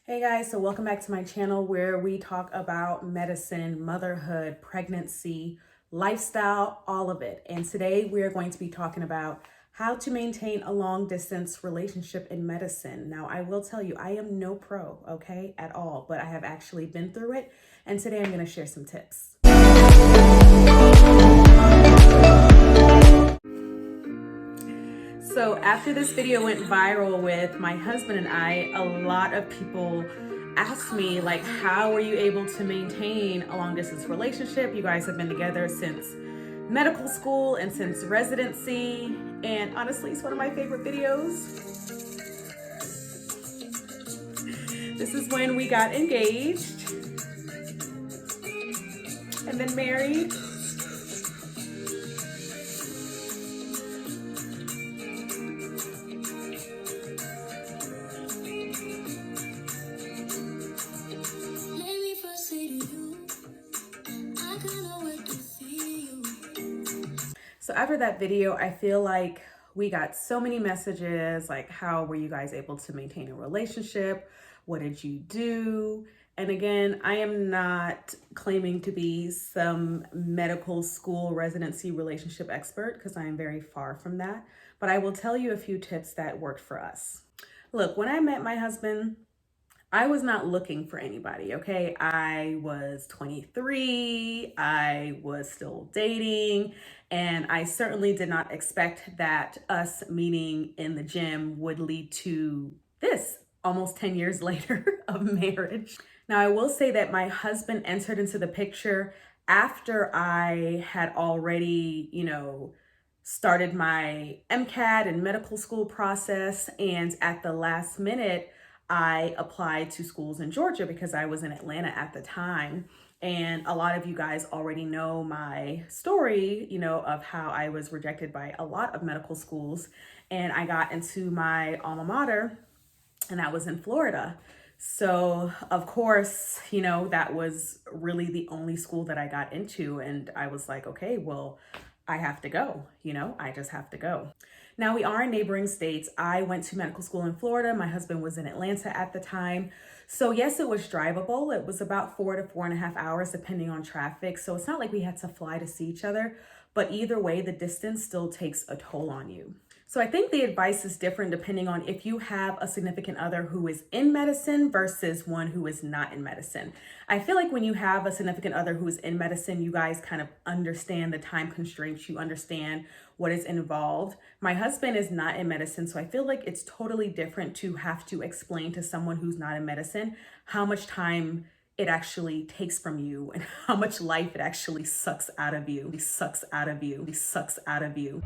Hey guys, so welcome back to my channel where we talk about medicine, motherhood, pregnancy, lifestyle, all of it. And today we are going to be talking about how to maintain a long distance relationship in medicine. Now, I will tell you, I am no pro, okay, at all, but I have actually been through it. And today I'm going to share some tips. So after this video went viral with my husband and I, a lot of people asked me, like, how were you able to maintain a long distance relationship? You guys have been together since medical school and since residency. And honestly, it's one of my favorite videos. This is when we got engaged and then married. So after that video, I feel like we got so many messages like, how were you guys able to maintain a relationship? What did you do? And again, I am not claiming to be some medical school residency relationship expert because I am very far from that. But I will tell you a few tips that worked for us. Look, when I met my husband, I was not looking for anybody, okay? I was 23, I was still dating, and I certainly did not expect that us meeting in the gym would lead to this almost 10 years later of marriage. Now, I will say that my husband entered into the picture after I had already, started my MCAT and medical school process, and at the last minute, I applied to schools in Georgia because I was in Atlanta at the time. And a lot of you guys already know my story, of how I was rejected by a lot of medical schools. And I got into my alma mater, and that was in Florida. So, of course, that was really the only school that I got into. And I was like, okay, well, I have to go, I just have to go. Now, we are in neighboring states. I went to medical school in Florida. My husband was in Atlanta at the time. So yes, it was drivable. It was about 4 to 4.5 hours, depending on traffic. So it's not like we had to fly to see each other, but either way, the distance still takes a toll on you. So I think the advice is different depending on if you have a significant other who is in medicine versus one who is not in medicine. I feel like when you have a significant other who is in medicine, you guys kind of understand the time constraints, you understand what is involved. My husband is not in medicine, so I feel like it's totally different to have to explain to someone who's not in medicine how much time it actually takes from you and how much life it actually sucks out of you. It sucks out of you. It sucks out of you.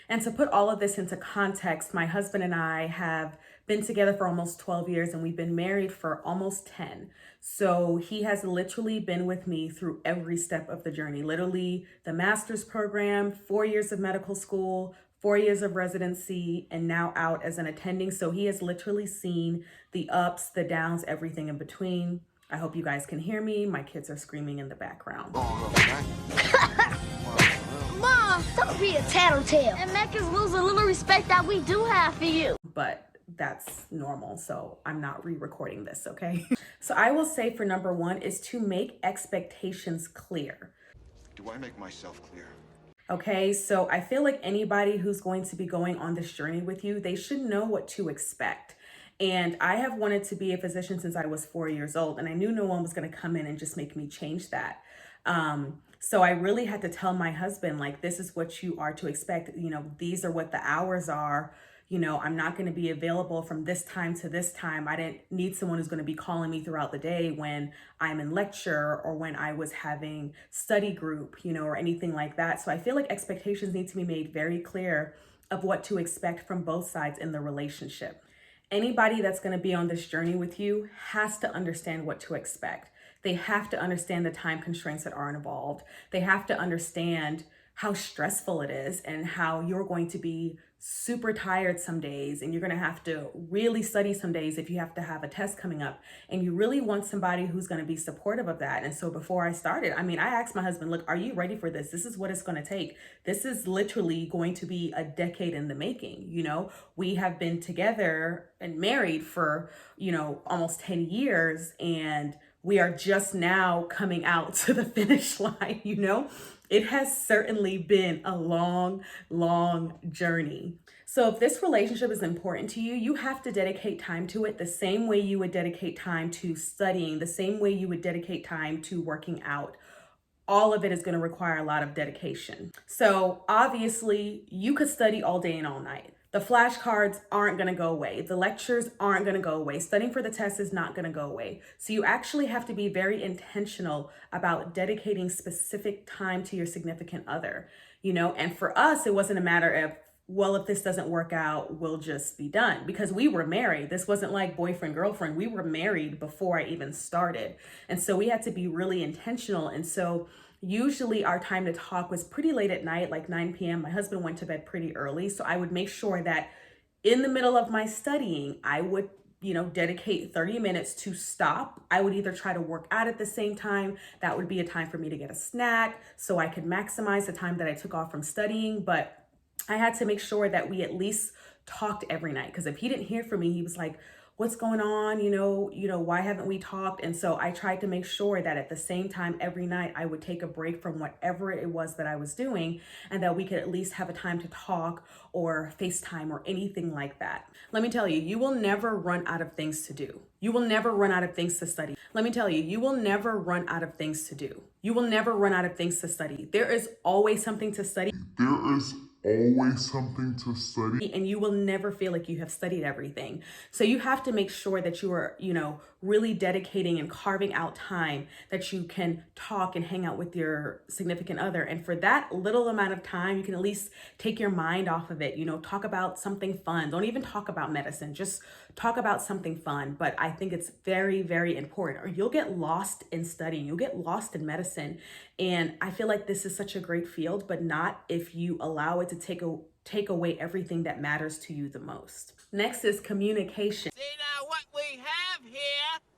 And to put all of this into context, my husband and I have been together for almost 12 years and we've been married for almost 10. So he has literally been with me through every step of the journey, literally the master's program, 4 years of medical school, 4 years of residency, and now out as an attending. So he has literally seen the ups, the downs, everything in between. I hope you guys can hear me. My kids are screaming in the background. Mom, don't be a tattletale and make us lose a little respect that we do have for you. But that's normal, so I'm not re-recording this, okay? So I will say for number one is to make expectations clear. Do I make myself clear? Okay, so I feel like anybody who's going to be going on this journey with you, they should know what to expect. And I have wanted to be a physician since I was 4 years old, and I knew no one was going to come in and just make me change that. So I really had to tell my husband, like, this is what you are to expect. These are what the hours are. I'm not going to be available from this time to this time. I didn't need someone who's going to be calling me throughout the day when I'm in lecture or when I was having study group, or anything like that. So I feel like expectations need to be made very clear of what to expect from both sides in the relationship. Anybody that's going to be on this journey with you has to understand what to expect. They have to understand the time constraints that are involved. They have to understand how stressful it is and how you're going to be super tired some days, and you're going to have to really study some days if you have to have a test coming up, and you really want somebody who's going to be supportive of that. And so before I started, I mean, I asked my husband, look, are you ready for this? This is what it's going to take. This is literally going to be a decade in the making. You know, we have been together and married for, you know, almost 10 years, and we are just now coming out to the finish line, you know? It has certainly been a long, long journey. So if this relationship is important to you, you have to dedicate time to it the same way you would dedicate time to studying, the same way you would dedicate time to working out. All of it is going to require a lot of dedication. So obviously, you could study all day and all night. The flashcards aren't going to go away. The lectures aren't going to go away. Studying for the test is not going to go away. So you actually have to be very intentional about dedicating specific time to your significant other, you know? And for us, it wasn't a matter of, well, if this doesn't work out, we'll just be done, because we were married. This wasn't like boyfriend, girlfriend. We were married before I even started. And so we had to be really intentional. And so usually our time to talk was pretty late at night, like 9 p.m. My husband went to bed pretty early. So I would make sure that in the middle of my studying, I would, you know, dedicate 30 minutes to stop. I would either try to work out at the same time. That would be a time for me to get a snack so I could maximize the time that I took off from studying. But I had to make sure that we at least talked every night, because if he didn't hear from me, he was like, what's going on? Why haven't we talked? And so I tried to make sure that at the same time every night I would take a break from whatever it was that I was doing, and that we could at least have a time to talk or FaceTime or anything like that. Let me tell you, you will never run out of things to do. You will never run out of things to study. Let me tell you, you will never run out of things to do. You will never run out of things to study. There is always something to study. There is always something to study. And you will never feel like you have studied everything. So you have to make sure that you are, really dedicating and carving out time that you can talk and hang out with your significant other. And for that little amount of time, you can at least take your mind off of it, talk about something fun. Don't even talk about medicine, just talk about something fun. But I think it's very, very important, or you'll get lost in studying, you'll get lost in medicine. And I feel like this is such a great field, but not if you allow it to take away everything that matters to you the most. Next is communication. See, now what we have here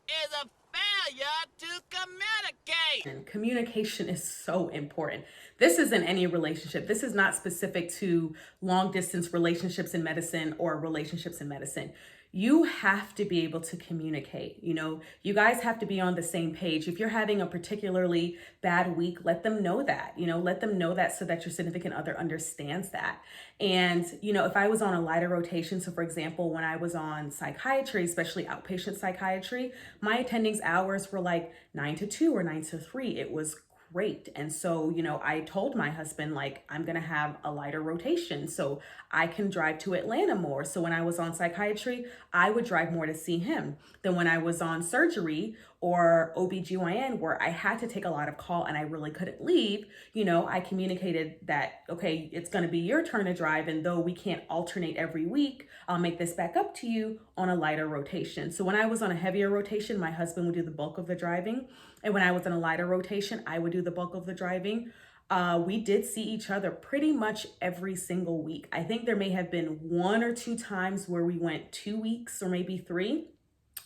is a failure to communicate. And communication is so important. This is in any relationship. This is not specific to long distance relationships in medicine or relationships in medicine. You have to be able to communicate. You guys have to be on the same page. If you're having a particularly bad week, let them know that, let them know that, so that your significant other understands that. And, if I was on a lighter rotation, so for example, when I was on psychiatry, especially outpatient psychiatry, my attendings hours were like 9 to 2 or 9 to 3. It was great. And so, I told my husband, like, I'm going to have a lighter rotation so I can drive to Atlanta more. So when I was on psychiatry, I would drive more to see him than when I was on surgery or OBGYN, where I had to take a lot of call and I really couldn't leave. I communicated that, okay, it's going to be your turn to drive. And though we can't alternate every week, I'll make this back up to you on a lighter rotation. So when I was on a heavier rotation, my husband would do the bulk of the driving. And when I was on a lighter rotation, I would do the bulk of the driving. We did see each other pretty much every single week. I think there may have been 1 or 2 times where we went 2 weeks or maybe 3,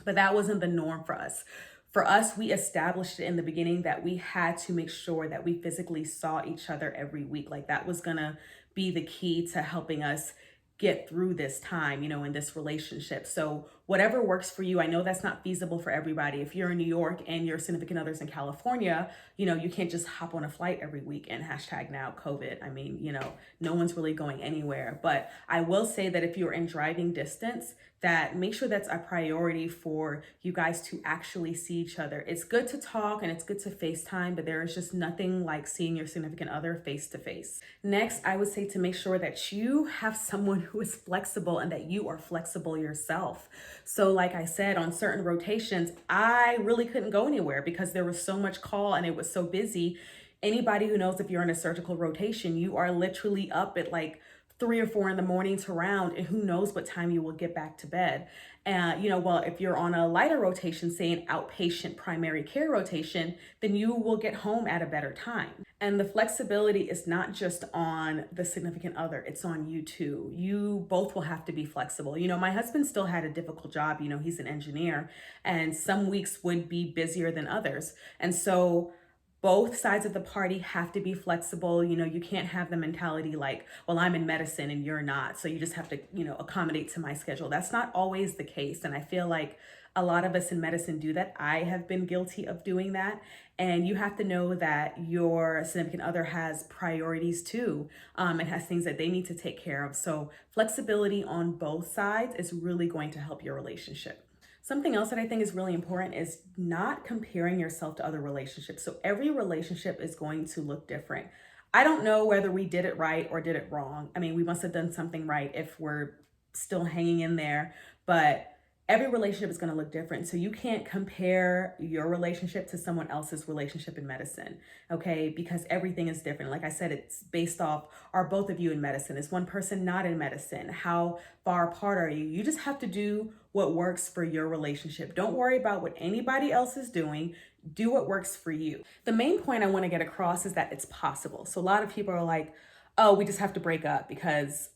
but that wasn't the norm for us. For us, we established it in the beginning that we had to make sure that we physically saw each other every week. Like, that was gonna be the key to helping us get through this time, in this relationship. So whatever works for you. I know that's not feasible for everybody. If you're in New York and your significant other's in California, you can't just hop on a flight every week and #now COVID. I mean, no one's really going anywhere. But I will say that if you're in driving distance, that make sure that's a priority for you guys to actually see each other. It's good to talk and it's good to FaceTime, but there is just nothing like seeing your significant other face to face. Next, I would say to make sure that you have someone who is flexible and that you are flexible yourself. So like I said, on certain rotations, I really couldn't go anywhere because there was so much call and it was so busy. Anybody who knows, if you're in a surgical rotation, you are literally up at like 3 or 4 in the morning to round, and who knows what time you will get back to bed. Well, if you're on a lighter rotation, say an outpatient primary care rotation, then you will get home at a better time. And the flexibility is not just on the significant other, it's on you too. You both will have to be flexible. My husband still had a difficult job. He's an engineer, and some weeks would be busier than others. And so both sides of the party have to be flexible. You can't have the mentality like, well, I'm in medicine and you're not, so you just have to, accommodate to my schedule. That's not always the case. And I feel like a lot of us in medicine do that. I have been guilty of doing that. And you have to know that your significant other has priorities too. It has things that they need to take care of. So flexibility on both sides is really going to help your relationship. Something else that I think is really important is not comparing yourself to other relationships. So every relationship is going to look different. I don't know whether we did it right or did it wrong. I mean, we must have done something right if we're still hanging in there, but every relationship is going to look different. So you can't compare your relationship to someone else's relationship in medicine, okay? Because everything is different. Like I said, it's based off, are both of you in medicine? Is one person not in medicine? How far apart are you? You just have to do what works for your relationship. Don't worry about what anybody else is doing. Do what works for you. The main point I want to get across is that it's possible. So a lot of people are like, oh, we just have to break up because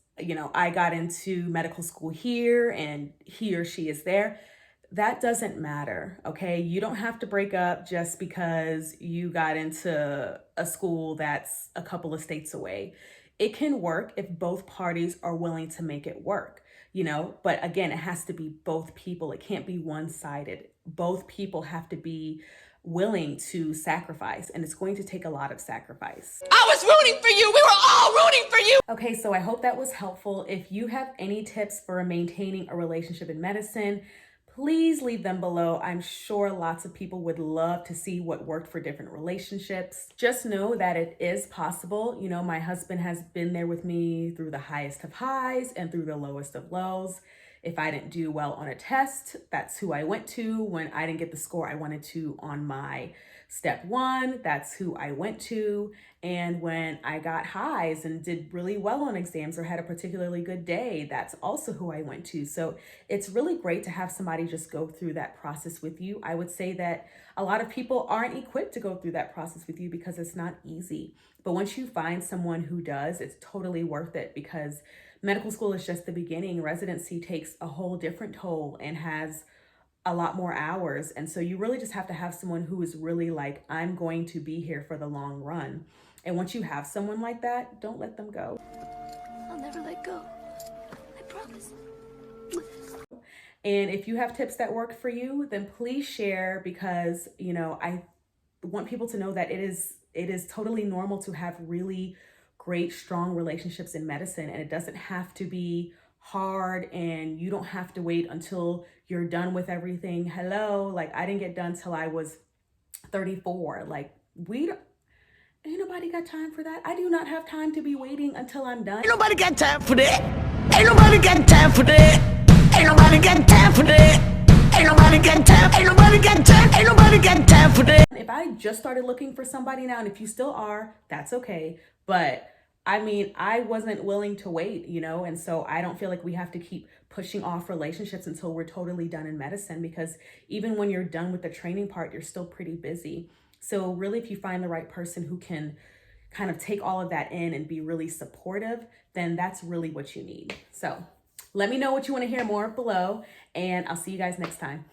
I got into medical school here and he or she is there. That doesn't matter, okay? You don't have to break up just because you got into a school that's a couple of states away. It can work if both parties are willing to make it work, but again, it has to be both people. It can't be one-sided. Both people have to be willing to sacrifice, and it's going to take a lot of sacrifice. I was rooting for you. We were all rooting for you. Okay, so I hope that was helpful. If you have any tips for maintaining a relationship in medicine, please leave them below. I'm sure lots of people would love to see what worked for different relationships. Just know that it is possible. My husband has been there with me through the highest of highs and through the lowest of lows. If I didn't do well on a test, that's who I went to. When I didn't get the score I wanted to on my step 1, that's who I went to. And when I got highs and did really well on exams or had a particularly good day, that's also who I went to. So it's really great to have somebody just go through that process with you. I would say that a lot of people aren't equipped to go through that process with you because it's not easy. But once you find someone who does, it's totally worth it, because medical school is just the beginning. Residency takes a whole different toll and has a lot more hours. And so you really just have to have someone who is really like, I'm going to be here for the long run. And once you have someone like that, don't let them go. I'll never let go. I promise. And if you have tips that work for you, then please share, because, I want people to know that it is totally normal to have really great, strong relationships in medicine. And it doesn't have to be hard, and you don't have to wait until you're done with everything. Hello, like I didn't get done till I was 34. Like ain't nobody got time for that. I do not have time to be waiting until I'm done. Ain't nobody got time for that. Ain't nobody got time for that. Ain't nobody got time for that. Ain't nobody got time. Ain't nobody got time. Ain't nobody got time for that. If I just started looking for somebody now, and if you still are, that's okay. But I mean, I wasn't willing to wait, and so I don't feel like we have to keep pushing off relationships until we're totally done in medicine, because even when you're done with the training part, you're still pretty busy. So really, if you find the right person who can kind of take all of that in and be really supportive, then that's really what you need. So let me know what you want to hear more of below, and I'll see you guys next time.